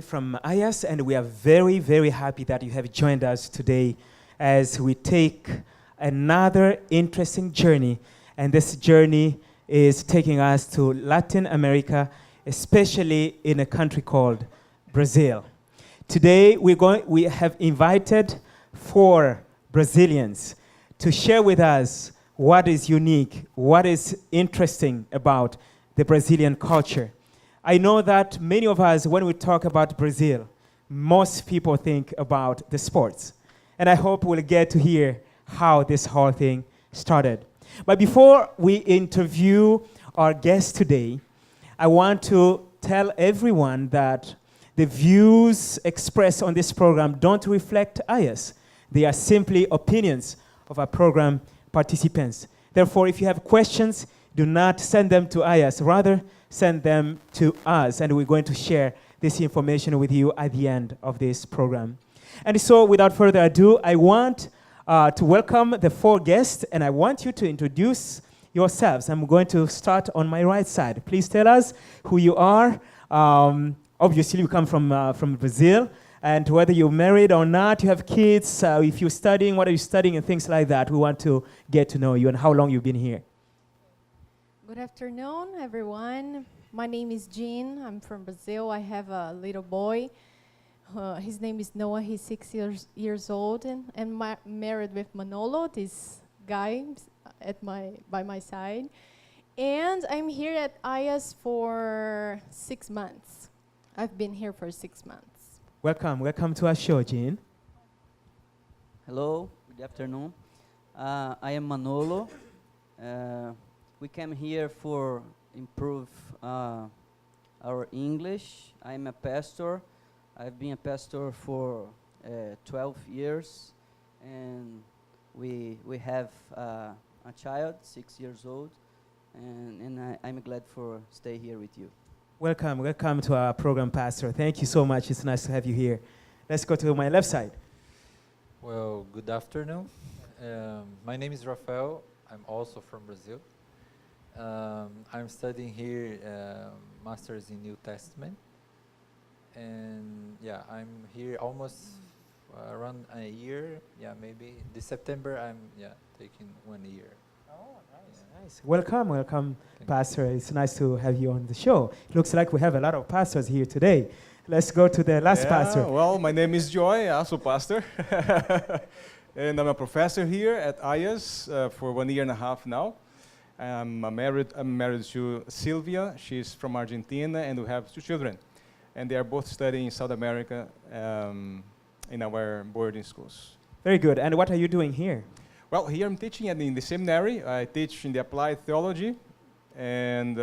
again from Ayas, and we are very, very happy that you have joined us today as we take another interesting journey. And this journey is taking us to Latin America, especially in a country called Brazil. Today, we have invited 4 Brazilians to share with us what is unique, what is interesting about the Brazilian culture. I know that many of us, when we talk about Brazil, most people think about the sports. And I hope we'll get to hear how this whole thing started. But before we interview our guest today, I want to tell everyone that the views expressed on this program don't reflect Ayas. They are simply opinions of our program participants. Therefore, if you have questions, do not send them to Ayas. Rather, send them to us, and we're going to share this information with you at the end of this program. And so, without further ado, I want to welcome the 4 guests, and I want you to introduce yourselves. I'm going to start on my right side. Please tell us who you are. Obviously, you come from Brazil, and whether you're married or not, you have kids, if you're studying, what are you studying, and things like that. We want to get to know you and how long you've been here. Good afternoon, everyone. My name is Jean. I'm from Brazil. I have a little boy. His name is Noah. He's 6 years old, and married with Manolo, this guy by my side. And I'm here at Ayas for 6 months. I've been here for 6 months. Welcome to our show, Jean. Hello, good afternoon. I am Manolo. We came here for improve our English. I'm a pastor. I've been a pastor for 12 years, and we have a child, 6 years old, and I'm glad for stay here with you. Welcome to our program, Pastor. Thank you so much. It's nice to have you here. Let's go to my left side. Well, good afternoon. My name is Rafael. I'm also from Brazil. I'm studying here Masters in New Testament. And yeah, I'm here almost around a year. Yeah, maybe this September I'm taking 1 year. Oh, nice, yeah. Nice. Welcome, Pastor. It's nice to have you on the show. It looks like we have a lot of pastors here today. Let's go to the last pastor. Well, my name is Joy, also pastor. And I'm a professor here at Ayas for 1.5 years now. I'm married to Sylvia. She's from Argentina, and we have 2 children. And they are both studying in South America in our boarding schools. Very good. And what are you doing here? Well, here I'm teaching in the seminary. I teach in the applied theology. And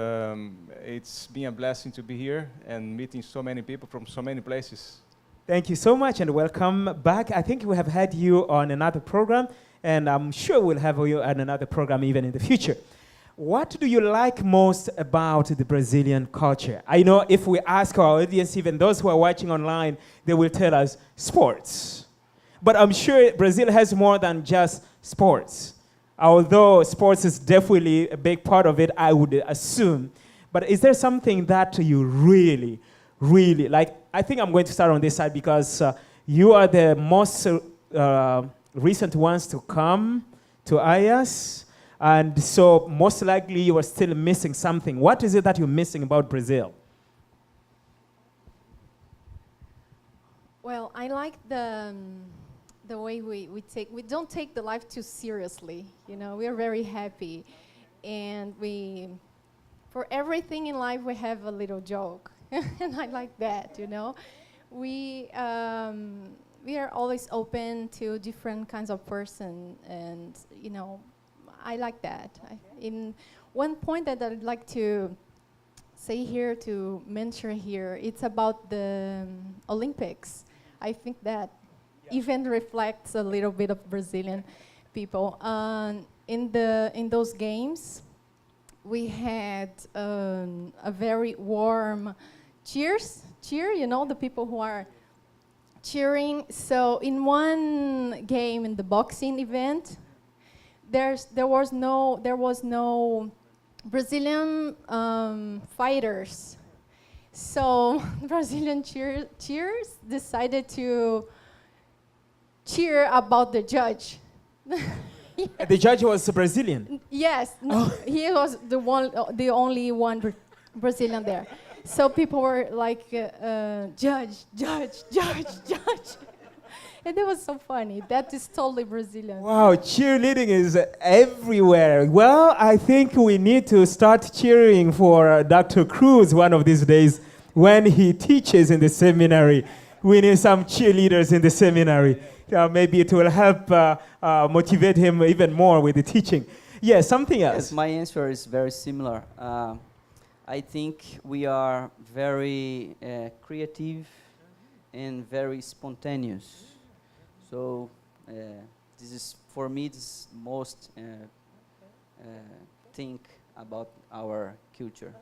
it's been a blessing to be here and meeting so many people from so many places. Thank you so much, and welcome back. I think we have had you on another program, and I'm sure we'll have you on another program even in the future. What do you like most about the Brazilian culture? I know if we ask our audience, even those who are watching online, they will tell us sports. But I'm sure Brazil has more than just sports. Although sports is definitely a big part of it, I would assume. But is there something that you really, really like? I think I'm going to start on this side because you are the most recent ones to come to Ayas. And so most likely you are still missing something. What is it that you're missing about Brazil? Well, I like the way we don't take the life too seriously. You know, we are very happy, and for everything in life we have a little joke, and I like that. You know, we are always open to different kinds of person, and you know. I like that. In one point that I'd like to say here, to mention here, it's about the Olympics. I think that even reflects a little bit of Brazilian people. In those games, we had a very warm cheer, you know, the people who are cheering. So in one game in the boxing event, there was no Brazilian fighters. So Brazilian cheers decided to cheer about the judge. The judge was Brazilian. Yes, he was the only one Brazilian there. So people were like, judge, judge, judge, judge. And it was so funny. That is totally Brazilian. Wow, cheerleading is everywhere. Well, I think we need to start cheering for Dr. Cruz one of these days when he teaches in the seminary. We need some cheerleaders in the seminary. Maybe it will help motivate him even more with the teaching. Yeah, something else. Yes, my answer is very similar. I think we are very creative and very spontaneous. So this is, for me, this most think about our culture.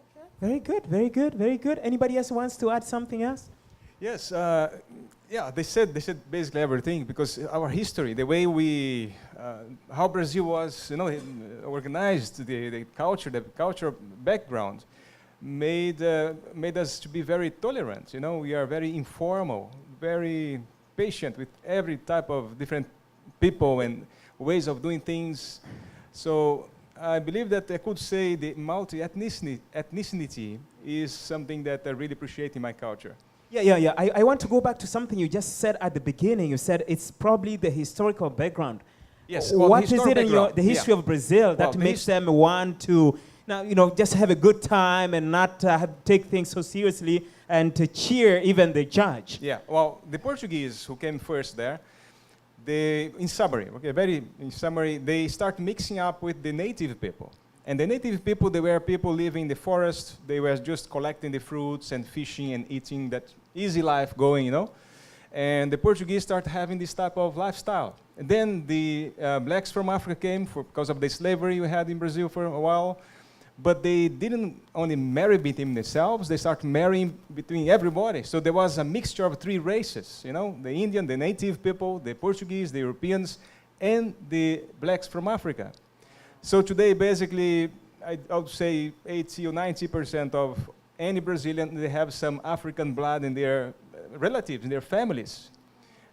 Very good, very good, very good. Anybody else wants to add something else? Yes, yeah, they said basically everything, because our history, the way we, how Brazil was, organized, the culture background, made us to be very tolerant. We are very informal, very patient with every type of different people and ways of doing things. So I believe that I could say the multi-ethnicity is something that I really appreciate in my culture. Yeah. I want to go back to something you just said at the beginning. You said it's probably the historical background. Yes. Well, what is it in the history of Brazil that makes them want to, just have a good time and not take things so seriously and to cheer even the judge? Yeah. Well, the Portuguese who came first there, in summary, they start mixing up with the native people. And the native people, they were people living in the forest. They were just collecting the fruits and fishing and eating, that easy life going, And the Portuguese start having this type of lifestyle. And then the blacks from Africa came because of the slavery we had in Brazil for a while. But they didn't only marry between themselves, they started marrying between everybody. So there was a mixture of three races, the Indian, the native people, the Portuguese, the Europeans, and the blacks from Africa. So today, basically, I would say 80 or 90% of any Brazilian, they have some African blood in their relatives, in their families.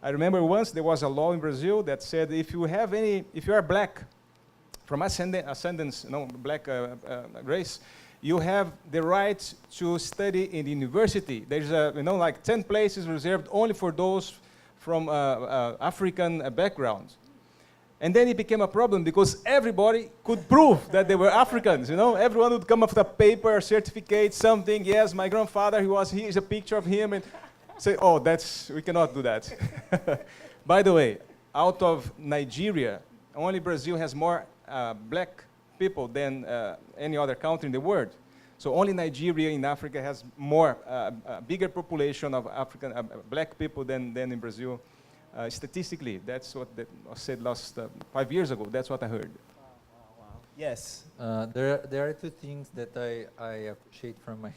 I remember once there was a law in Brazil that said if you are black, from ascendance, black race, you have the right to study in the university. There's like 10 places reserved only for those from African background. And then it became a problem because everybody could prove that they were Africans, Everyone would come up with a paper, certificate, something. Yes, my grandfather, here's a picture of him. And say, we cannot do that. By the way, out of Nigeria, only Brazil has more black people than any other country in the world. So only Nigeria in Africa has more, bigger population of African black people than in Brazil. Statistically, that's what was said last 5 years ago. That's what I heard. Wow. Yes. There are two things that I appreciate from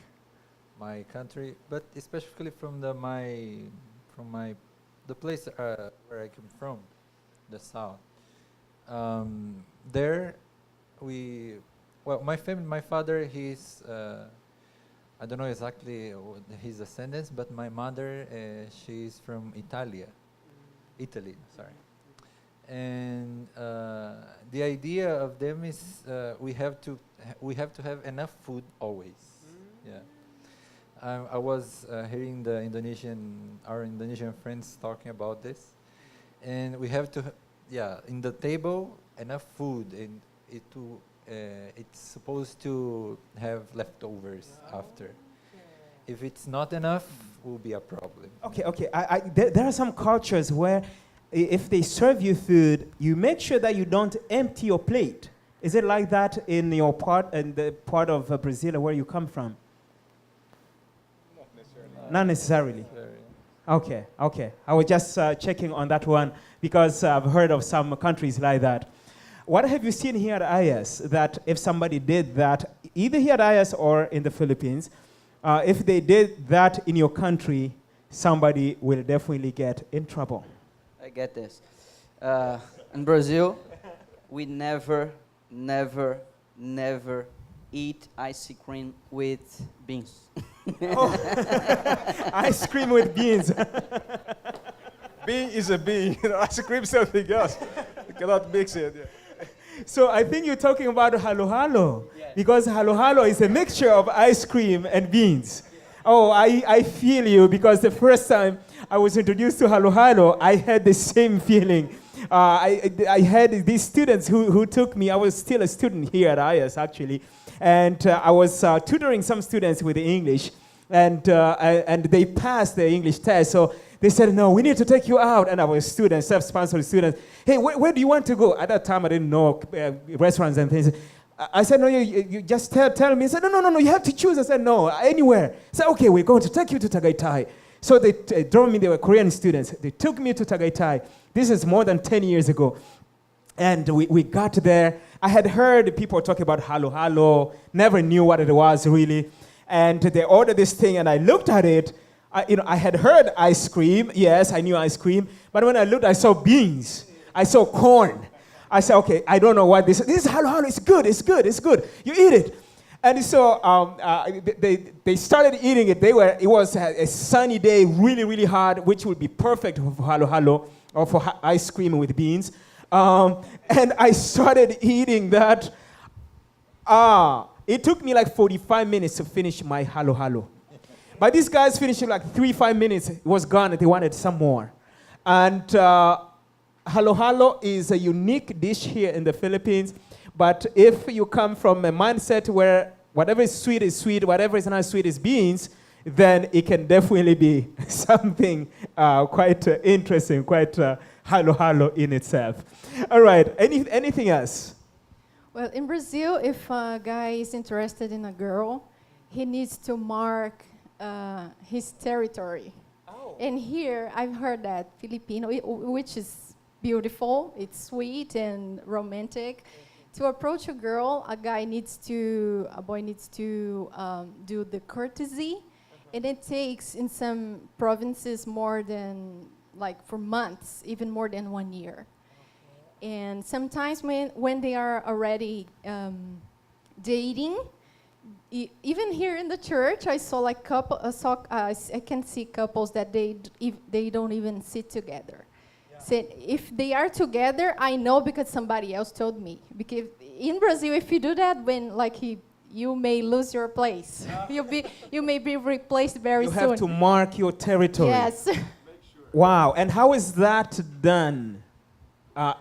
my country, but especially from the place where I come from, the south. My father, he's I don't know exactly his descendants, but my mother, she's from Italy, sorry. And the idea of them is we have to have enough food always. Yeah. I was hearing our Indonesian friends talking about this, and we have to, in the table enough food, and it's supposed to have leftovers after. If it's not enough, will be a problem. Okay. There are some cultures where if they serve you food, you make sure that you don't empty your plate. Is it like that in the part of Brazil where you come from? Not necessarily. Okay. I was just checking on that one because I've heard of some countries like that. What have you seen here at IS that if somebody did that, either here at IS or in the Philippines, if they did that in your country, somebody will definitely get in trouble? I get this. In Brazil, we never eat ice cream with beans. Ice cream with beans. Bean is a bean. Ice cream is something else. You cannot mix it. Yeah. So I think you're talking about halo halo, because halo halo is a mixture of ice cream and beans. Oh, I feel you, because the first time I was introduced to halo halo, I had the same feeling. I had these students who took me. I was still a student here at IAS, actually, and I was tutoring some students with English, and they passed the English test. So they said, no, we need to take you out. And our students, self-sponsored students, hey, where do you want to go? At that time, I didn't know restaurants and things. I said, no, you just tell me. He said, no, you have to choose. I said, no, anywhere. I said, okay, we're going to take you to Tagaytay. So they drove me. They were Korean students. They took me to Tagaytay. This is more than 10 years ago. And we got there. I had heard people talk about halo halo, never knew what it was really. And they ordered this thing, and I looked at it. I had heard ice cream. Yes, I knew ice cream. But when I looked, I saw beans. I saw corn. I said, okay, I don't know what this is. This is halo halo. It's good. You eat it. And so they started eating it. It was a sunny day, really, really hot, which would be perfect for halo halo or for ice cream with beans. And I started eating that. It took me like 45 minutes to finish my halo halo. But these guys finished in like 3-5 minutes. It was gone, and they wanted some more. And halo halo is a unique dish here in the Philippines. But if you come from a mindset where whatever is sweet, whatever is not sweet is beans, then it can definitely be something quite interesting, quite halo halo in itself. All right, anything else? Well, in Brazil, if a guy is interested in a girl, he needs to mark his territory. Oh. And here, I've heard that Filipino, which is beautiful, it's sweet and romantic. To approach a girl, a boy needs to do the courtesy, and it takes in some provinces more than, like for months, even more than 1 year. And sometimes when they are already dating, even here in the church, I saw like I can see couples that they don't even sit together. Said if they are together, I know because somebody else told me. Because in Brazil, if you do that, you may lose your place. You may be replaced very soon. You have to mark your territory. Yes. Wow. And how is that done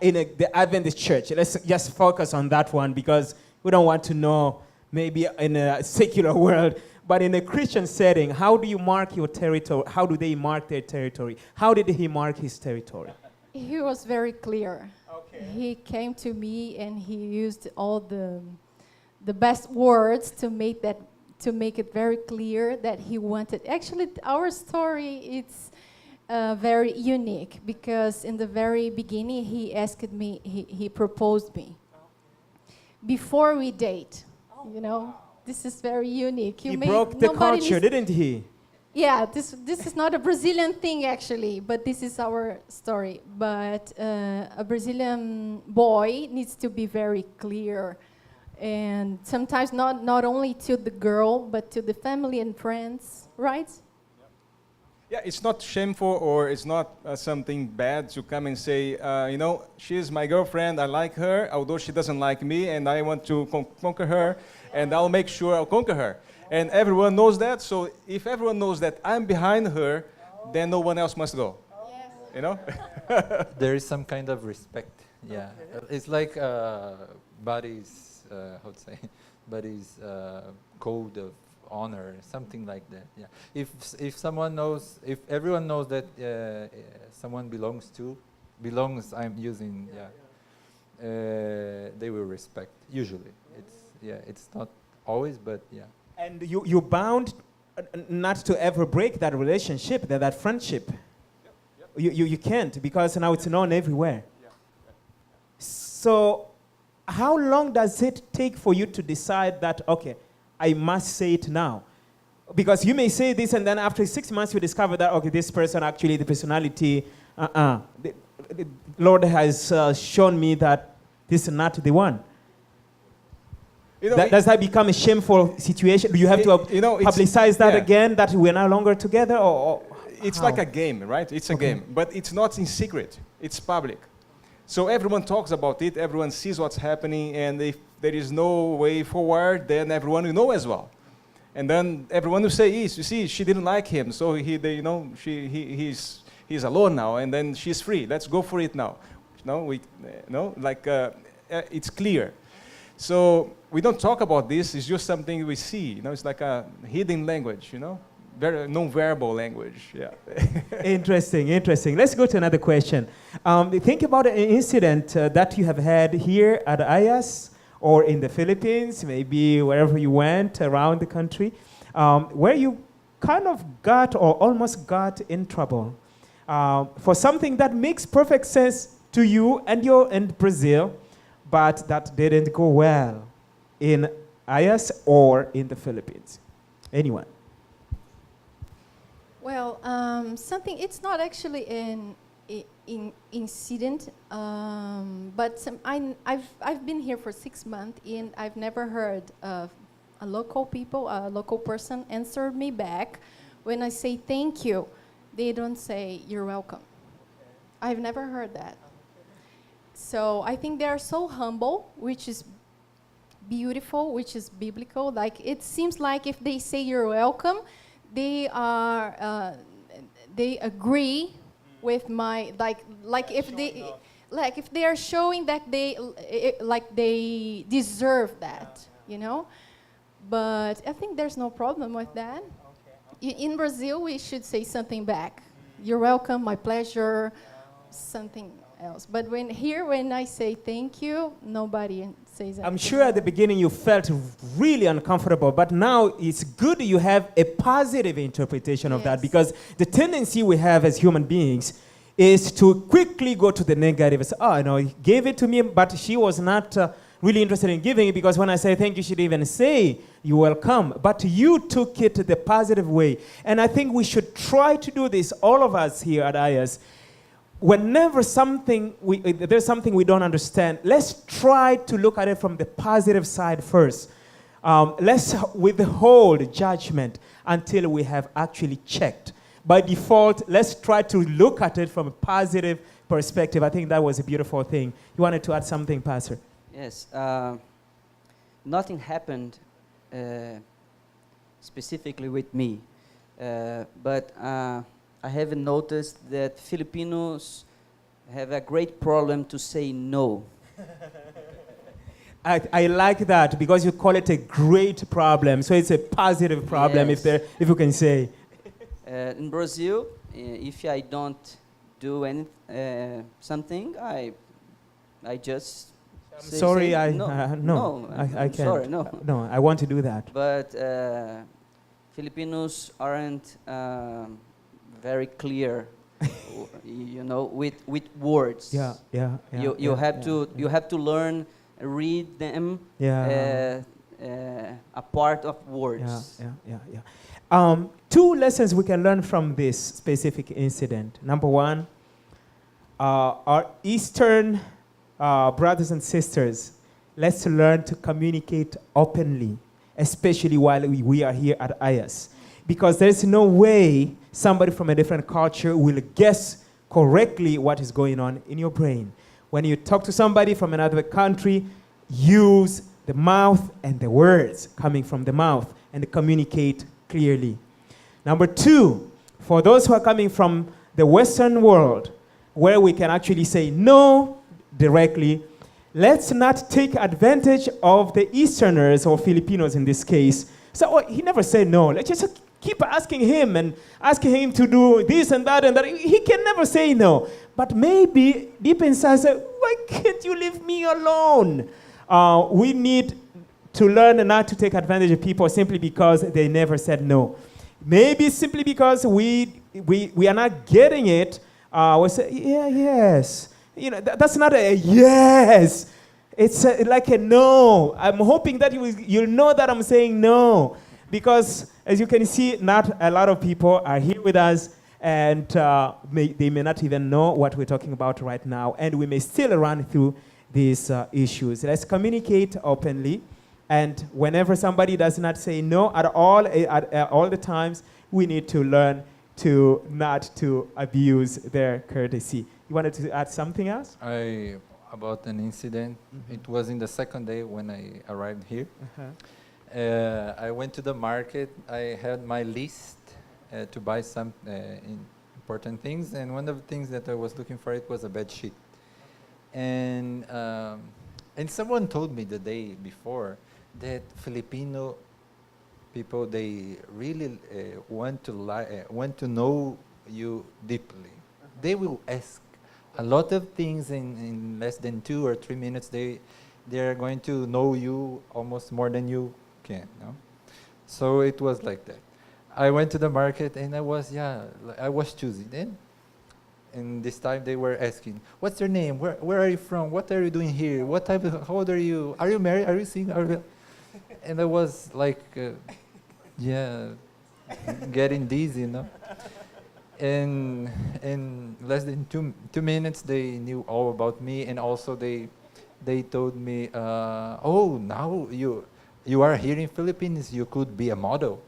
in the Adventist church? Let's just focus on that one, because we don't want to know maybe in a secular world. But in a Christian setting, how do you mark your territory? How do they mark their territory? How did he mark his territory? He was very clear. Okay. He came to me and he used all the best words to make it very clear that he wanted. Actually, our story it's very unique, because in the very beginning he asked me, he proposed me before we date. You know, this is very unique. He broke the culture, didn't he? Yeah, this is not a Brazilian thing actually, but this is our story. But a Brazilian boy needs to be very clear, and sometimes not only to the girl, but to the family and friends, right? Yeah, it's not shameful, or it's not something bad to come and say, she's my girlfriend, I like her, although she doesn't like me, and I want to conquer her, and I'll make sure I'll conquer her. And everyone knows that, so if everyone knows that I'm behind her, then no one else must go. Yes. You know? There is some kind of respect. Yeah, it's like body's body's code of honor, something like that. Yeah, if someone knows, if everyone knows that someone belongs. I'm using they will respect. Usually, it's not always, but yeah. And you're bound not to ever break that relationship, that friendship. You can't, because now it's known everywhere. So how long does it take for you to decide that, okay, I must say it now? Because you may say this, and then after 6 months you discover that, okay, this person actually, the personality, the Lord has shown me that this is not the one. You know, Does that become a shameful situation? Do you have to you know, it's- publicize that yeah. again, that we're no longer together? Or It's how? like a game, right? It's a Okay. game, but it's not in secret. It's public. So everyone talks about it, everyone sees what's happening, and if there is no way forward, then everyone will know as well. And then everyone will say, "Yes, you see, she didn't like him, so he's alone now, and then she's free. Let's go for it now." It's clear. So we don't talk about this. It's just something we see. It's like a hidden language. Very non-verbal language. Yeah. Interesting, interesting. Let's go to another question. Think about an incident that you have had here at IAS or in the Philippines, maybe wherever you went around the country, where you kind of got or almost got in trouble for something that makes perfect sense to you and you're in Brazil, but that didn't go well in IAS or in the Philippines. Anyone? Well, it's not actually an incident, but I've been here for 6 months and I've never heard of a local person answer me back when I say thank you. They don't say you're welcome. I've never heard that. So I think they are so humble, which is beautiful, which is biblical. Like it seems like if they say you're welcome, they agree with my if they are showing that they deserve that, But I think there's no problem with that. In Brazil, we should say something back. You're welcome, my pleasure, something else. But when I say thank you, nobody says that. I'm sure at the beginning you felt really uncomfortable, but now it's good you have a positive interpretation of that, Yes. because the tendency we have as human beings is to quickly go to the negative and say, oh, no, he gave it to me, but she was not really interested in giving it, because when I say thank you, she didn't even say you're welcome. But you took it the positive way. And I think we should try to do this, all of us here at IAS. Whenever there's something we don't understand, let's try to look at it from the positive side first. Let's withhold judgment until we have actually checked. By default, let's try to look at it from a positive perspective. I think that was a beautiful thing. You wanted to add something, Pastor? Yes. Nothing happened specifically with me, but I have noticed that Filipinos have a great problem to say no. I like that, because you call it a great problem. So it's a positive problem, Yes. if you can say. In Brazil, if I don't do something, I just say Sorry, no. I can't. Sorry, no. No, I want to do that. But Filipinos aren't very clear, with words. Yeah. You have to learn, read them. Yeah. A part of words. Yeah. 2 lessons we can learn from this specific incident. Number 1, our Eastern brothers and sisters, let's learn to communicate openly, especially while we are here at IAS. Because there's no way somebody from a different culture will guess correctly what is going on in your brain. When you talk to somebody from another country, use the mouth and the words coming from the mouth and communicate clearly. Number 2, for those who are coming from the Western world, where we can actually say no directly, let's not take advantage of the Easterners, or Filipinos in this case. So he never said no. Let's just keep asking him and asking him to do this and that and that. He can never say no. But maybe deep inside, say, why can't you leave me alone? We need to learn not to take advantage of people simply because they never said no. Maybe simply because we are not getting it. We say, yes. That's not a yes. It's like a no. I'm hoping that you'll know that I'm saying no. Because as you can see, not a lot of people are here with us, and they may not even know what we're talking about right now, and we may still run through these issues. Let's communicate openly. And whenever somebody does not say no at all, at all the times, we need to learn to not to abuse their courtesy. You wanted to add something else? About an incident. It was in the second day when I arrived here. I went to the market. I had my list to buy some important things, and one of the things that I was looking for it was a bed sheet. And someone told me the day before that Filipino people, they really want to know you deeply. They will ask a lot of things in less than 2 or 3 minutes. They're going to know you almost more than you can. No? So it was like that. I went to the market and I was choosing. And this time they were asking, "What's your name? Where are you from? What are you doing here? How old are you? Are you married? Are you single?" And I was like, getting dizzy, you know. And in less than 2 minutes, they knew all about me, and also they told me, "Oh, now you are here in Philippines. You could be a model."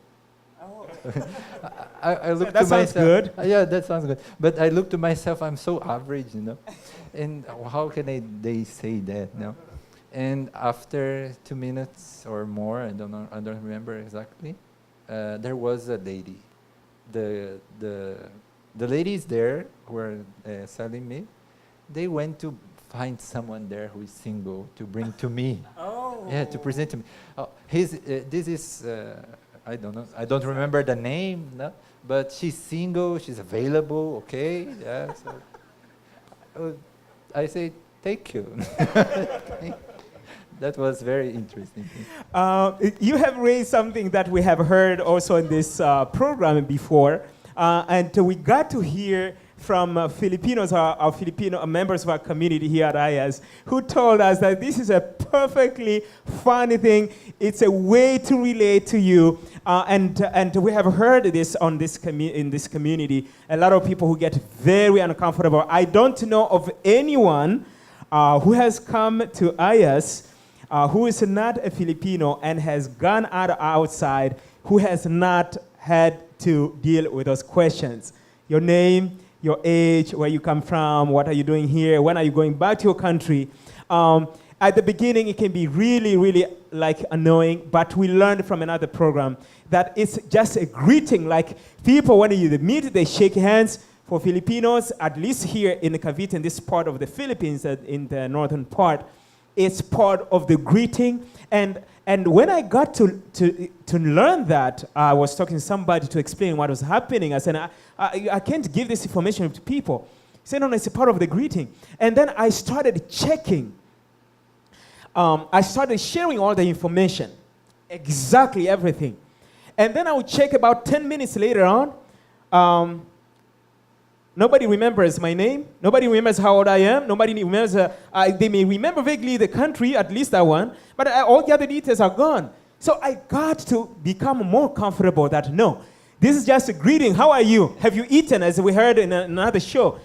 I looked that to sounds myself. good. Yeah, that sounds good. But I looked to myself. I'm so average, you know. And how can they say that, no? And after 2 minutes or more, I don't know, I don't remember exactly. There was a lady. The ladies there who were selling me, they went to find someone there who is single to bring to me. Oh. Yeah, to present to me. This is, I don't know, I don't remember the name, no? But she's single, she's available, okay? Yeah, so I say, thank you. That was very interesting. You have raised something that we have heard also in this program before, and we got to hear from Filipinos, our Filipino members of our community here at IAS, who told us that this is a perfectly funny thing. It's a way to relate to you, and we have heard this in this community. A lot of people who get very uncomfortable. I don't know of anyone who has come to IAS who is not a Filipino and has gone outside, who has not had to deal with those questions. Your name, your age, where you come from, what are you doing here, when are you going back to your country? At the beginning, it can be really, really like annoying, but we learned from another program that it's just a greeting. Like people, when you meet, they shake hands. For Filipinos, at least here in Cavite, in this part of the Philippines, in the northern part, it's part of the greeting. And when I got to learn that, I was talking to somebody to explain what was happening. I said, I can't give this information to people. He said, no, it's a part of the greeting. And then I started checking. I started sharing all the information, exactly everything. And then I would check about 10 minutes later on. Nobody remembers my name. Nobody remembers how old I am. Nobody remembers, they may remember vaguely the country, at least that one, but all the other details are gone. So I got to become more comfortable that, no, this is just a greeting. How are you? Have you eaten? As we heard in another show,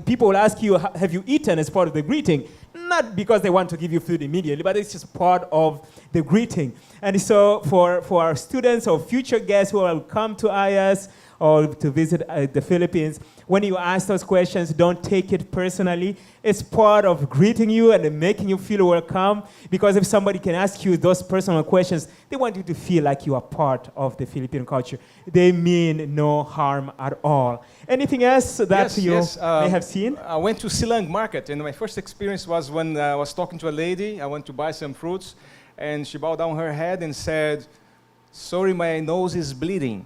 people will ask you, have you eaten as part of the greeting? Not because they want to give you food immediately, but it's just part of the greeting. And so for our students or future guests who will come to IAS or to visit the Philippines, when you ask those questions, don't take it personally. It's part of greeting you and making you feel welcome, because if somebody can ask you those personal questions, they want you to feel like you are part of the Filipino culture. They mean no harm at all. Anything else that you may have seen? I went to Silang Market, and my first experience was when I was talking to a lady. I went to buy some fruits, and she bowed down her head and said, "Sorry, my nose is bleeding."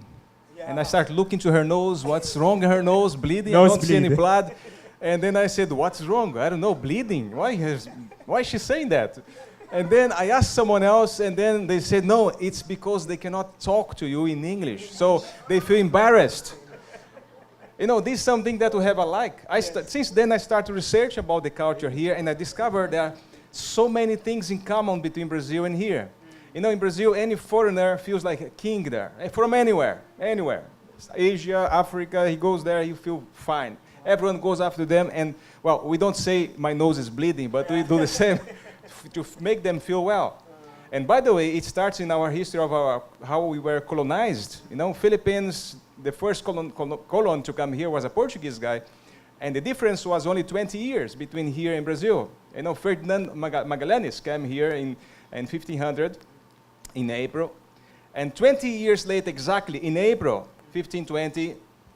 And I started looking to her nose. What's wrong in her nose? Bleeding? I don't see any blood. And then I said, what's wrong? I don't know, bleeding. Why is she saying that? And then I asked someone else, and then they said, no, it's because they cannot talk to you in English. So they feel embarrassed. You know, this is something that we have alike. Since then, I started to research about the culture here, and I discovered there are so many things in common between Brazil and here. You know, in Brazil, any foreigner feels like a king there, from anywhere. Asia, Africa, he goes there, he feels fine. Everyone goes after them, and, well, we don't say my nose is bleeding, but we do the same to make them feel well. And by the way, it starts in our history of how we were colonized. You know, Philippines, the first colon to come here was a Portuguese guy, and the difference was only 20 years between here and Brazil. You know, Ferdinand Magalhães came here in 1500 in April, and 20 years later, exactly in April 1520,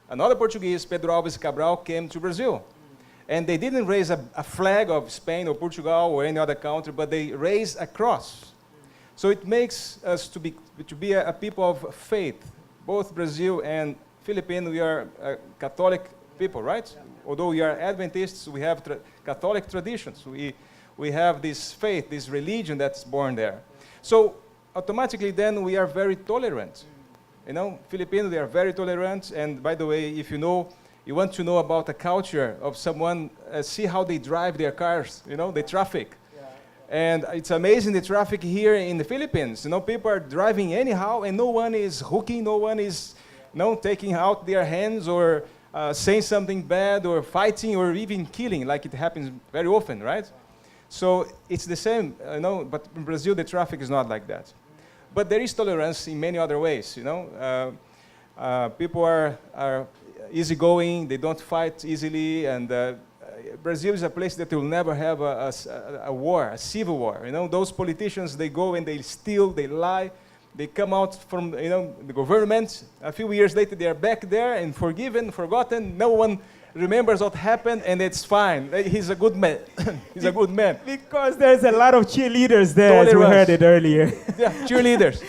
another Portuguese, Pedro Alves Cabral, came to Brazil. And they didn't raise a flag of Spain or Portugal or any other country, but they raised a cross. So it makes us to be a people of faith. Both Brazil and Philippines, we are Catholic people, right? Although we are Adventists, we have Catholic traditions. We have this faith, this religion that's born there. So automatically then we are very tolerant. You know, Filipinos, they are very tolerant. And by the way, if you want to know about the culture of someone, see how they drive their cars, you know, the traffic. And it's amazing, the traffic here in the Philippines. You know, people are driving anyhow, and no one is hooking, no one is, taking out their hands or saying something bad or fighting or even killing, like it happens very often, right? So it's the same, but in Brazil the traffic is not like that. But there is tolerance in many other ways, people are easygoing, they don't fight easily, and Brazil is a place that will never have a war, a civil war. You know, those politicians, they go and they steal, they lie, they come out from the government. A few years later, they are back there and forgiven, forgotten. No one remembers what happened, and it's fine. He's a good man. He's a good man. Because there's a lot of cheerleaders there, as we heard it earlier. Yeah, cheerleaders.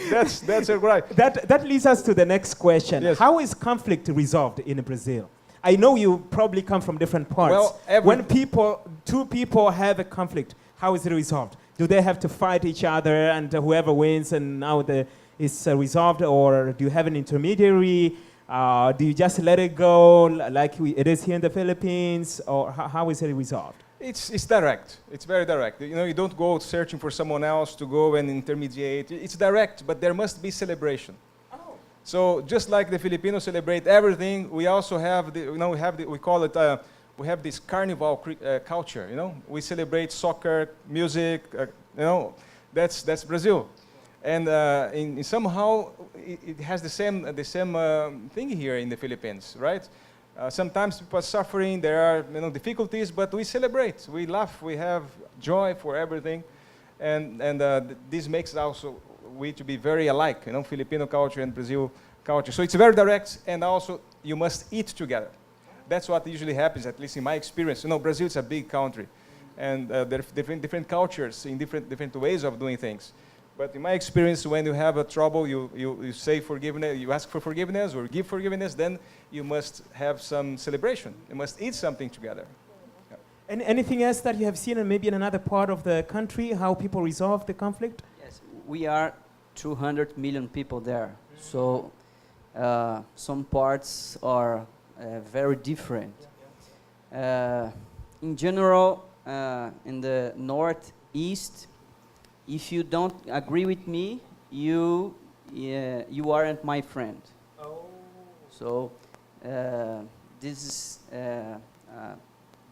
That's right. That leads us to the next question. Yes. How is conflict resolved in Brazil? I know you probably come from different parts. Well, when two people have a conflict, how is it resolved? Do they have to fight each other, and whoever wins, and now it's resolved, or do you have an intermediary? Do you just let it go like it is here in the Philippines, or how is it resolved? It's direct. It's very direct. You don't go searching for someone else to go and intermediate. It's direct, but there must be celebration. So just like the Filipinos celebrate everything, we also have we have this carnival culture. We celebrate soccer, music. That's Brazil, and in somehow it has the same thing here in the Philippines, right? Sometimes people are suffering, there are difficulties, but we celebrate, we laugh, we have joy for everything, and this makes also we to be very alike, Filipino culture and Brazil culture. So it's very direct, and also you must eat together. That's what usually happens, at least in my experience. Brazil is a big country, and there are different cultures in different ways of doing things. But in my experience, when you have a trouble, you say forgiveness, you ask for forgiveness or give forgiveness, then you must have some celebration. You must eat something together. Yeah. And anything else that you have seen, and maybe in another part of the country, how people resolve the conflict? Yes, we are 200 million people there. So some parts are very different. In general, in the northeast, if you don't agree with me, you aren't my friend. Oh. So this is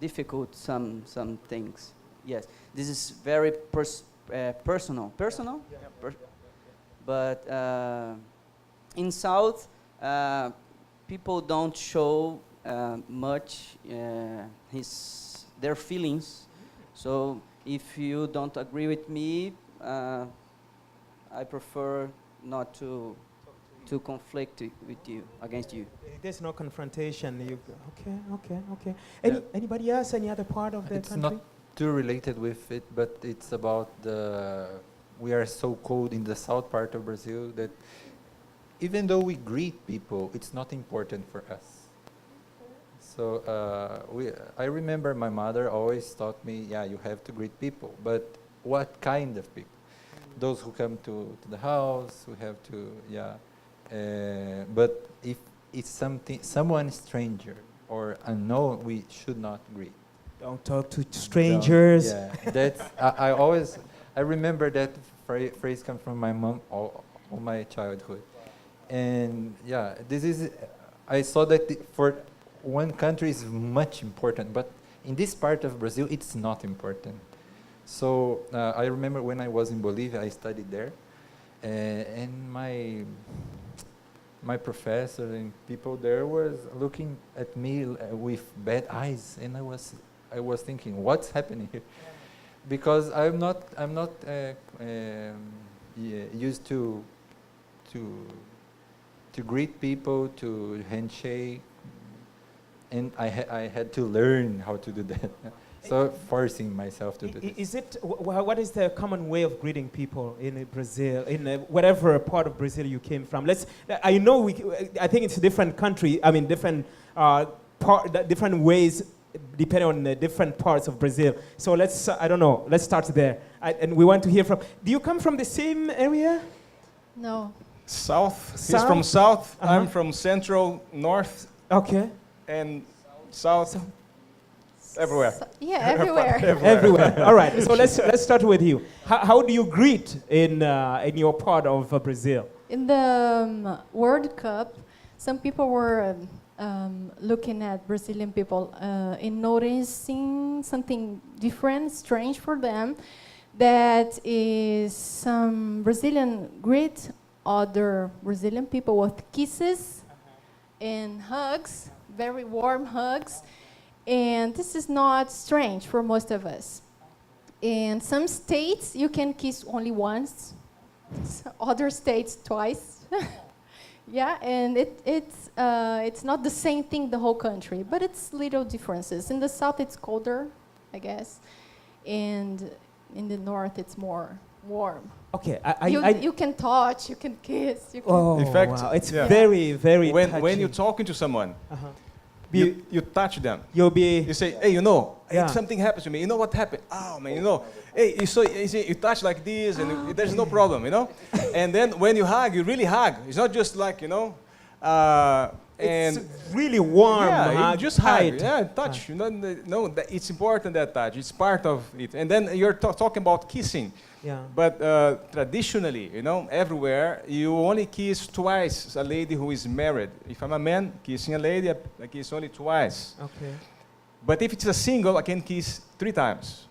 difficult. Some things. Yes, this is very personal. Personal. Yeah. But in South, people don't show much their feelings. So if you don't agree with me, I prefer not to conflict with you, against you. There's no confrontation. Okay. Yeah. Anybody else? Any other part of the It's country? not too related with it, but it's about we are so cold in the south part of Brazil that even though we greet people, it's not important for us. So I remember my mother always taught me, you have to greet people, but what kind of people? Those who come to the house, we have to, but if it's someone stranger or unknown, we should not greet. Don't talk to strangers. That's I remember that phrase comes from my mom all my childhood, and I saw that for one country is much important, but in this part of Brazil it's not important. So I remember when I was in Bolivia, I studied there, and my professor and people there was looking at me with bad eyes, and I was thinking, what's happening here? Because I'm not used to greet people, to handshake, and I had to learn how to do that. So forcing myself to do this. Is it, what is the common way of greeting people in Brazil, in whatever part of Brazil you came from? I know, I think it's a different country, I mean different, different ways depending on the different parts of Brazil. So I don't know, let's start there. And we want to hear from, do you come from the same area? No. South. He's South? from south. Uh-huh. I'm from central, north, Okay. and south. Everywhere. Yeah, everywhere. Everywhere. All right. So let's start with you. How do you greet in your part of Brazil? In the World Cup, some people were looking at Brazilian people and noticing something different, strange for them. That is, some Brazilian greet other Brazilian people with kisses and hugs, very warm hugs. And this is not strange for most of us. In some states, you can kiss only once, other states twice. Yeah, and it's not the same thing the whole country, but it's little differences. In the south, it's colder, I guess, and in the north, it's more warm. Okay. You can touch, you can kiss. You can Oh, In fact, wow. It's yeah. very, very When touching. you're talking to someone, Uh-huh. you touch them. You'll be... You say, hey, Yeah. something happens to me. You know what happened? Oh, man, hey, you touch like this, and there's no problem, And then when you hug, you really hug. It's not just like, It's and really warm. yeah, you just hug. tight. Yeah, touch. It's important, that touch. It's part of it. And then you're talking about kissing. Yeah. But traditionally, everywhere, you only kiss twice a lady who is married. If I'm a man kissing a lady, I kiss only twice. Okay. But if it's a single, I can kiss 3 times.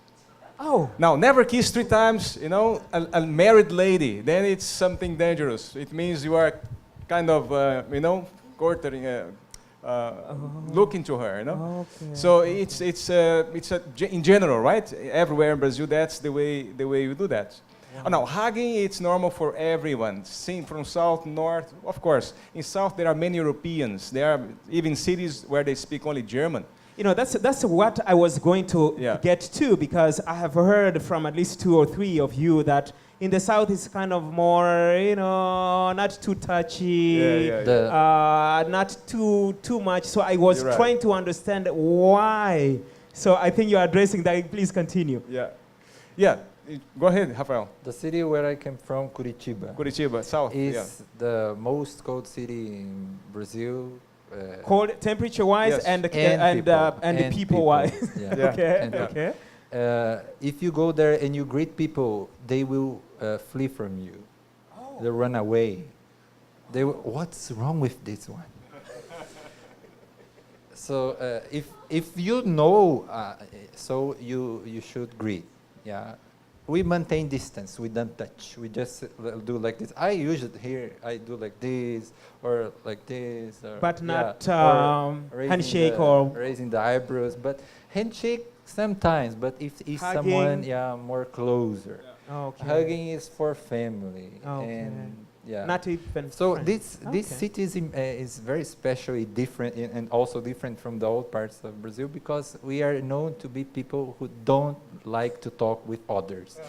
Oh. Now, never kiss 3 times, a married lady. Then it's something dangerous. It means you are kind of, courting, looking to her, Okay. So it's in general, right? Everywhere in Brazil, that's the way you do that. Wow. Oh, now, hugging, it's normal for everyone. Seen from south, north, of course. In south, there are many Europeans. There are even cities where they speak only German. That's what I was going to Yeah. get to, because I have heard from at least 2 or 3 of you that in the south it's kind of more, not too touchy, not too much. So I was You're right. trying to understand why. So I think you're addressing that. Please continue. Yeah. Go ahead, Rafael. The city where I came from, Curitiba, Curitiba, south. is the most cold city in Brazil. Cold temperature-wise Yes. and and people-wise. Yeah. Yeah. Okay. And, Okay. if you go there and you greet people, they will flee from you. They run away. What's wrong with this one? So if you know, so you should greet. Yeah, we maintain distance. We don't touch. We just do like this. I do like this or like this. Or, But not or raising handshake the- or... raising the eyebrows. But handshake sometimes. But if someone more closer. Okay. Hugging is for family. Okay. And yeah. Not even... So friends. this city is very especially different and also different from the old parts of Brazil, because we are known to be people who don't like to talk with others.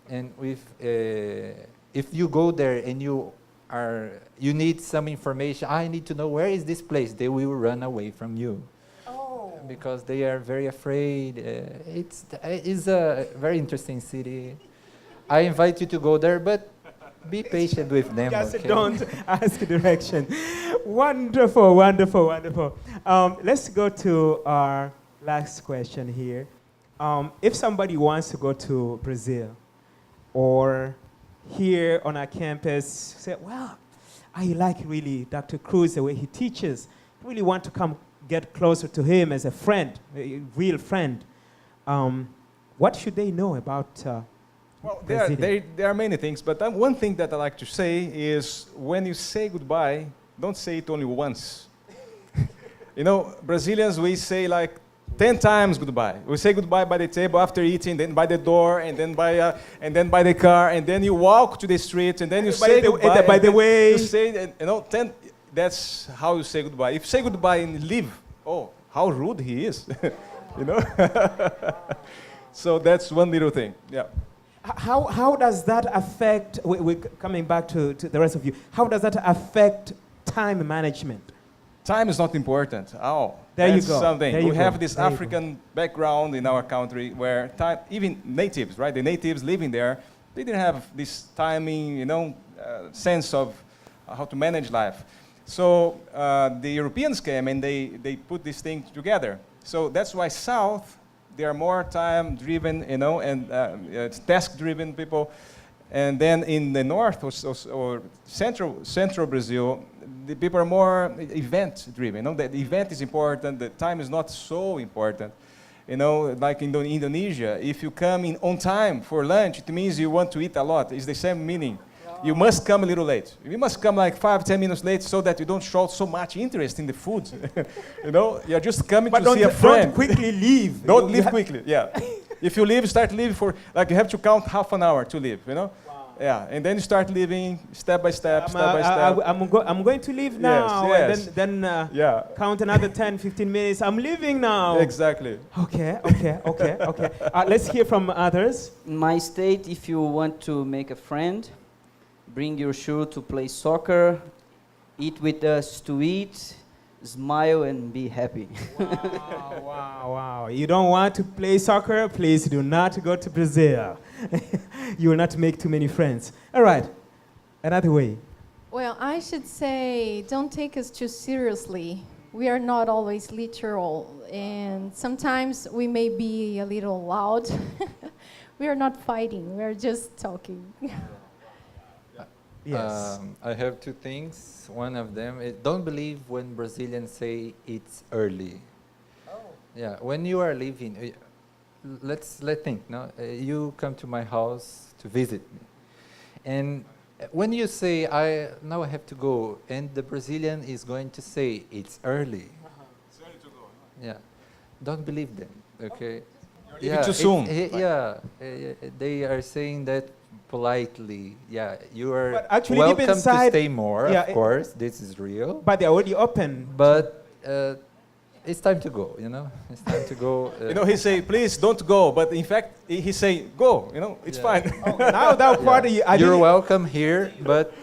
And if you go there and you need some information, I need to know where is this place, they will run away from you. Because they are very afraid. It's a very interesting city. I invite you to go there, but be patient with them. Just okay? don't ask direction. Wonderful, wonderful, wonderful. Let's go to our last question here. If somebody wants to go to Brazil or here on our campus, say, well, I like really Dr. Cruz, the way he teaches. I really want to come get closer to him as a friend, a real friend. What should they know about Well, Brazilian? there are many things, but one thing that I like to say is when you say goodbye, don't say it only once. You know, Brazilians, we say like 10 times goodbye. We say goodbye by the table after eating, then by the door, and then by the car, and then you walk to the street, and then you say goodbye. By the way, you say, and, you know, 10. That's how you say goodbye. If you say goodbye and leave, oh, how rude he is, you know. So that's one little thing. Yeah. how does that affect? We're coming back to the rest of you. How does that affect time management? Time is not important. Oh, There you that's go. something. There you We go. have this There you go. African background in our country where time, even natives, right? The natives living there, they didn't have this timing, you know, sense of how to manage life. So the Europeans came and they put this thing together. So that's why South, they are more time-driven, you know, and task-driven people. And then in the north or central Brazil, the people are more event-driven. You know, the event is important. The time is not so important. You know, like in Indonesia, if you come in on time for lunch, it means you want to eat a lot. It's the same meaning. You must come a little late. You must come like 5-10 minutes late so that you don't show so much interest in the food. You know, you're just coming But to see a don't friend. quickly leave. Don't You leave ha- quickly. Yeah. If you leave, start leaving for like you have to count half an hour to leave. You know. Yeah, and then you start leaving step by step, I'm going to leave now, yes. and then Yeah, count another 10, 15 minutes. I'm leaving now. exactly. Okay. Let's hear from others. In my state, if you want to make a friend, bring your shoe to play soccer, eat with us to eat, smile and be happy. Wow. You don't want to play soccer? Please do not go to Brazil. You will not make too many friends. All right. Another way. Well, I should say, don't take us too seriously. We are not always literal, and sometimes we may be a little loud. We are not fighting, we are just talking. Yes. I have two things. One of them is don't believe when Brazilians say it's early. Yeah, when you are leaving, let's think. No, you come to my house to visit me, and when you say now I have to go, and the Brazilian is going to say it's early. It's early to go. Yeah, don't believe them. Okay. You're leaving too soon. They are saying that politely. Yeah, you are But actually deep welcome inside- to stay more. Yeah, Of course, this is real. But they're already open. But it's time to go. You know, it's time to go. You know, he say, please don't go, but in fact, he say, go. You know, it's Yeah. fine. Now that part, You're welcome here, but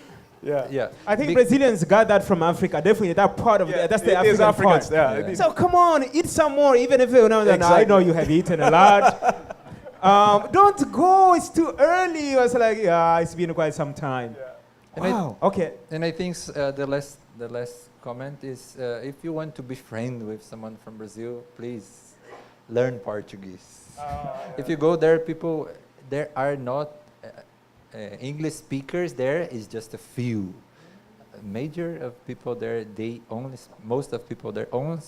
Yeah. yeah. I think Be- Brazilians got that from Africa. Definitely that part of Yeah, that's the it is African Africans. part. Yeah. Yeah. it is. So come on, eat some more, even if you know. I Exactly. know you have eaten a lot. Don't go. It's too early. I was like, yeah, it's been quite some time. And I- Wow. Okay. And I think the last comment is if you want to be friend with someone from Brazil, please learn Portuguese. If you go there, there are not English speakers. There is just a few. A major of people there, most of people there only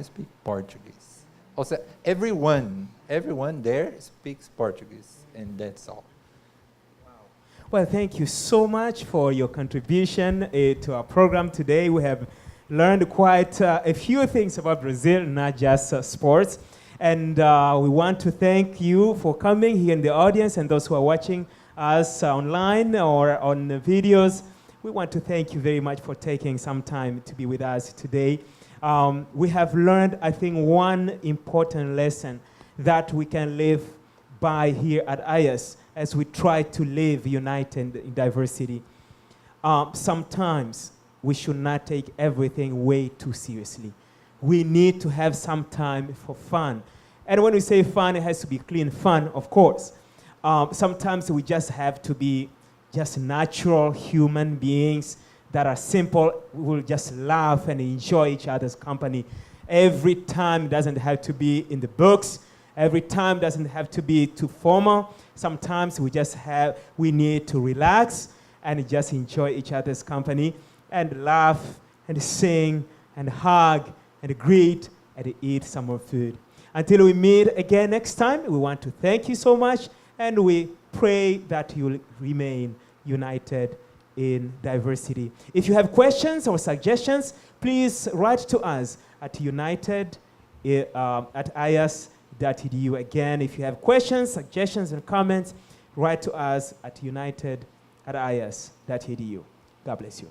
speak Portuguese. Also, everyone there speaks Portuguese, and that's all. Well, thank you so much for your contribution to our program today. We have learned quite a few things about Brazil, not just sports. And we want to thank you for coming here in the audience and those who are watching us online or on the videos. We want to thank you very much for taking some time to be with us today. We have learned, I think, one important lesson that we can live by here at IAS as we try to live united in diversity. Sometimes we should not take everything way too seriously. We need to have some time for fun. And when we say fun, it has to be clean fun, of course. Sometimes we just have to be just natural human beings that are simple. We will just laugh and enjoy each other's company. Every time doesn't have to be in the books. Every time doesn't have to be too formal. Sometimes we need to relax and just enjoy each other's company and laugh and sing and hug and greet and eat some more food. Until we meet again next time, we want to thank you so much, and we pray that you'll remain united in diversity. If you have questions or suggestions, please write to us at united@ias.edu. Again, if you have questions, suggestions, and comments, write to us at united@ias.edu. God bless you.